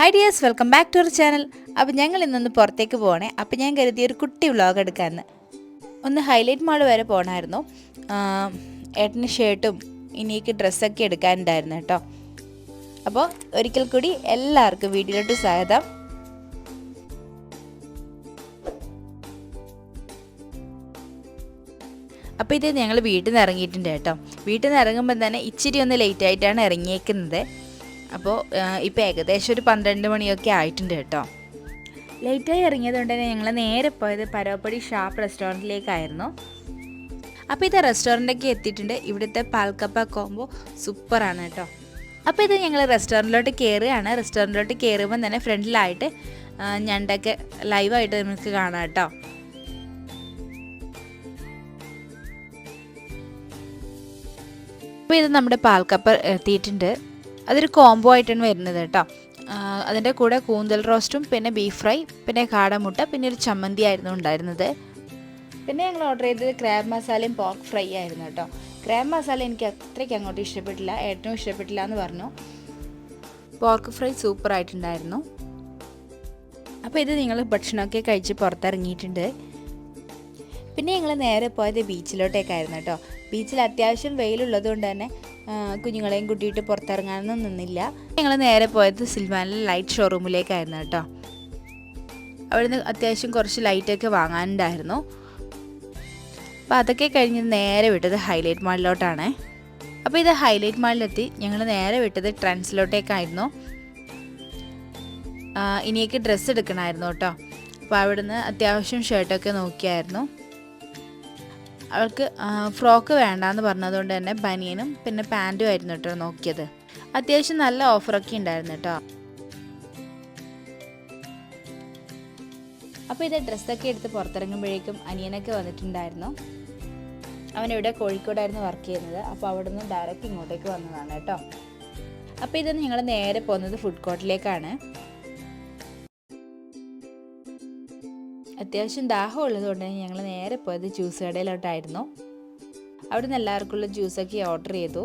Hi dears, welcome back to our channel. അപ്പോൾ ഞങ്ങൾ ഇന്നൊന്ന് പുറത്തേക്ക് പോകണേ. അപ്പോൾ ഞാൻ കരുതിയ ഒരു കുട്ടി വ്ളോഗ് എടുക്കാമെന്ന്. ഒന്ന് ഹൈലൈറ്റ് മാൾ വരെ പോകണമായിരുന്നു. ഏട്ടന് ഷർട്ടും ഇനിക്ക് ഡ്രസ്സൊക്കെ എടുക്കാനുണ്ടായിരുന്നു കേട്ടോ. അപ്പോൾ ഒരിക്കൽ കൂടി എല്ലാവർക്കും വീഡിയോയിലോട്ട് സ്വാഗതം. അപ്പോൾ ഇത് ഞങ്ങൾ വീട്ടിൽ നിന്ന് ഇറങ്ങിയിട്ടുണ്ട് കേട്ടോ. വീട്ടിൽ നിന്ന് ഇറങ്ങുമ്പോൾ തന്നെ ഇച്ചിരി ഒന്ന് ലേറ്റ് ആയിട്ടാണ് ഇറങ്ങിയേക്കുന്നത്. അപ്പോൾ ഇപ്പോൾ ഏകദേശം ഒരു 12 മണിയൊക്കെ ആയിട്ടുണ്ട് കേട്ടോ. ലേറ്റായി ഇറങ്ങിയത് കൊണ്ട് തന്നെ ഞങ്ങൾ നേരെ പോയത് പരോപ്പടി ഷാപ്പ് റെസ്റ്റോറൻറ്റിലേക്കായിരുന്നു. അപ്പോൾ ഇത് റെസ്റ്റോറൻറ്റൊക്കെ എത്തിയിട്ടുണ്ട്. ഇവിടുത്തെ പാൽക്കപ്പ കോംബോ സൂപ്പറാണ് കേട്ടോ. അപ്പോൾ ഇത് ഞങ്ങൾ റെസ്റ്റോറൻറ്റിലോട്ട് കയറുകയാണ്. റെസ്റ്റോറൻറ്റിലോട്ട് കയറുമ്പോൾ തന്നെ ഫ്രണ്ടിലായിട്ട് ഞണ്ടൊക്കെ ലൈവായിട്ട് നമുക്ക് കാണാം കേട്ടോ. അപ്പോൾ ഇത് നമ്മുടെ പാൽക്കപ്പ എത്തിയിട്ടുണ്ട്. അതൊരു കോംബോ ആയിട്ടാണ് വരുന്നത് കേട്ടോ. അതിൻ്റെ കൂടെ കൂന്തൽ റോസ്റ്റും പിന്നെ ബീഫ് ഫ്രൈ പിന്നെ കാടമുട്ട പിന്നെ ഒരു ചമ്മന്തി ആയിരുന്നു ഉണ്ടായിരുന്നത്. പിന്നെ ഞങ്ങൾ ഓർഡർ ചെയ്തത് ക്രാബ് മസാലയും പോർക്ക് ഫ്രൈ ആയിരുന്നു കേട്ടോ. ക്രാബ് മസാല എനിക്ക് അത്രയ്ക്ക് അങ്ങോട്ട് ഇഷ്ടപ്പെട്ടില്ല, ഏറ്റവും ഇഷ്ടപ്പെട്ടില്ല എന്ന് പറഞ്ഞു. പോർക്ക് ഫ്രൈ സൂപ്പറായിട്ടുണ്ടായിരുന്നു. അപ്പോൾ ഇത് നിങ്ങൾ ഭക്ഷണമൊക്കെ കഴിച്ച് പുറത്തിറങ്ങിയിട്ടുണ്ട്. പിന്നെ ഞങ്ങൾ നേരെ പോയത് ബീച്ചിലോട്ടേക്കായിരുന്നു കേട്ടോ. ബീച്ചിൽ അത്യാവശ്യം വെയിലുള്ളത് കൊണ്ട് തന്നെ കുഞ്ഞുങ്ങളെയും കൂട്ടിയിട്ട് പുറത്തിറങ്ങാനൊന്നും നിന്നില്ല. ഞങ്ങൾ നേരെ പോയത് സിൽവാനിലെ ലൈറ്റ് ഷോറൂമിലേക്കായിരുന്നു കേട്ടോ. അവിടുന്ന് അത്യാവശ്യം കുറച്ച് ലൈറ്റൊക്കെ വാങ്ങാനുണ്ടായിരുന്നു. അപ്പോൾ അതൊക്കെ കഴിഞ്ഞ് നേരെ വിട്ടത് ഹൈലൈറ്റ് മാളിലോട്ടാണ്. അപ്പോൾ ഇത് ഹൈലൈറ്റ് മാളിലെത്തി ഞങ്ങൾ നേരെ വിട്ടത് ട്രെൻഡ്സിലോട്ടേക്കായിരുന്നു. ഇനിയൊക്കെ ഡ്രസ്സ് എടുക്കണമായിരുന്നു കേട്ടോ. അപ്പോൾ അവിടുന്ന് അത്യാവശ്യം ഷർട്ടൊക്കെ നോക്കിയായിരുന്നു. അവൾക്ക് ഫ്രോക്ക് വേണ്ടാന്ന് പറഞ്ഞതുകൊണ്ട് തന്നെ ബനിയനും പിന്നെ പാൻറ്റും ആയിരുന്നു കേട്ടോ നോക്കിയത്. അത്യാവശ്യം നല്ല ഓഫറൊക്കെ ഉണ്ടായിരുന്നു കേട്ടോ. അപ്പോൾ ഇത് ഡ്രസ്സൊക്കെ എടുത്ത് പുറത്തിറങ്ങുമ്പോഴേക്കും അനിയനൊക്കെ വന്നിട്ടുണ്ടായിരുന്നു. അവനിവിടെ കോഴിക്കോടായിരുന്നു വർക്ക് ചെയ്യുന്നത്. അപ്പോൾ അവിടെ നിന്ന് ഡയറക്റ്റ് ഇങ്ങോട്ടേക്ക് വന്നതാണ് കേട്ടോ. അപ്പോൾ ഇത് ഞങ്ങൾ നേരെ പോകുന്നത് ഫുഡ് കോർട്ടിലേക്കാണ്. അത്യാവശ്യം ദാഹം ഉള്ളതുകൊണ്ട് ഞങ്ങൾ നേരെ പോയത് ജ്യൂസ് കടയിലോട്ടായിരുന്നു. അവിടെ നിന്ന് എല്ലാവർക്കുള്ള ജ്യൂസൊക്കെ ഓർഡർ ചെയ്തു.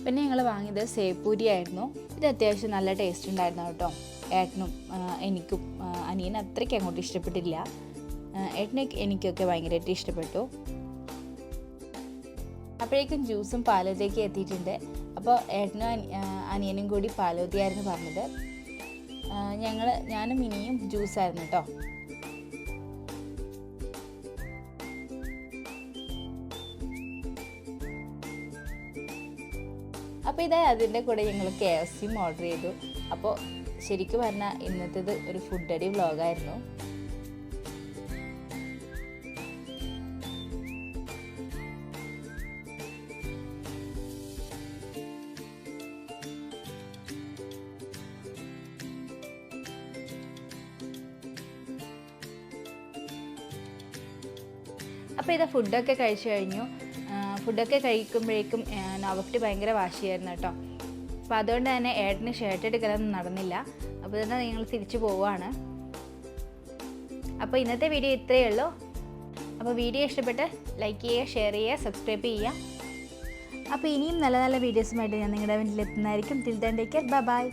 പിന്നെ ഞങ്ങൾ വാങ്ങിയത് സേപ്പൂരി ആയിരുന്നു. ഇത് അത്യാവശ്യം നല്ല ടേസ്റ്റ് ഉണ്ടായിരുന്നു കേട്ടോ. ഏട്ടനും എനിക്കും അനിയന് അത്രയ്ക്ക് അങ്ങോട്ട് ഇഷ്ടപ്പെട്ടില്ല. എനിക്കൊക്കെ ഭയങ്കരമായിട്ട് ഇഷ്ടപ്പെട്ടു. അപ്പോഴേക്കും ജ്യൂസും പാലോതിയൊക്കെ എത്തിയിട്ടുണ്ട്. അപ്പോൾ ഏട്ടനും അനിയനും കൂടി പാലോതിയായിരുന്നു പറഞ്ഞത്. ഞാനും ഇനിയും ജ്യൂസായിരുന്നു കേട്ടോ. അപ്പോൾ ഇതാ അതിൻ്റെ കൂടെ ഞങ്ങൾ KFCയും ഓർഡർ ചെയ്തു. അപ്പോൾ ശരിക്കും പറഞ്ഞാൽ ഇന്നത്തേത് ഒരു ഫുഡ് അടി വ്ളോഗായിരുന്നു. അപ്പോൾ ഇതാ ഫുഡൊക്കെ കഴിച്ചു കഴിഞ്ഞു. ഫുഡൊക്കെ കഴിക്കുമ്പോഴേക്കും നവക്റ്റ് ഭയങ്കര വാശിയായിരുന്നു കേട്ടോ. അപ്പോൾ അതുകൊണ്ട് തന്നെ ഏട്ടന് ഷർട്ട് എടുക്കലൊന്നും നടന്നില്ല. അപ്പോൾ തന്നെ നിങ്ങൾ തിരിച്ചു പോവുകയാണ്. അപ്പോൾ ഇന്നത്തെ വീഡിയോ ഇത്രയേ ഉള്ളൂ. അപ്പോൾ വീഡിയോ ഇഷ്ടപ്പെട്ട് ലൈക്ക് ചെയ്യുക, ഷെയർ ചെയ്യുക, സബ്സ്ക്രൈബ് ചെയ്യുക. അപ്പോൾ ഇനിയും നല്ല നല്ല വീഡിയോസുമായിട്ട് ഞാൻ നിങ്ങളുടെ മുന്നിൽ എത്തുന്നതായിരിക്കും. Till then take care, bye by.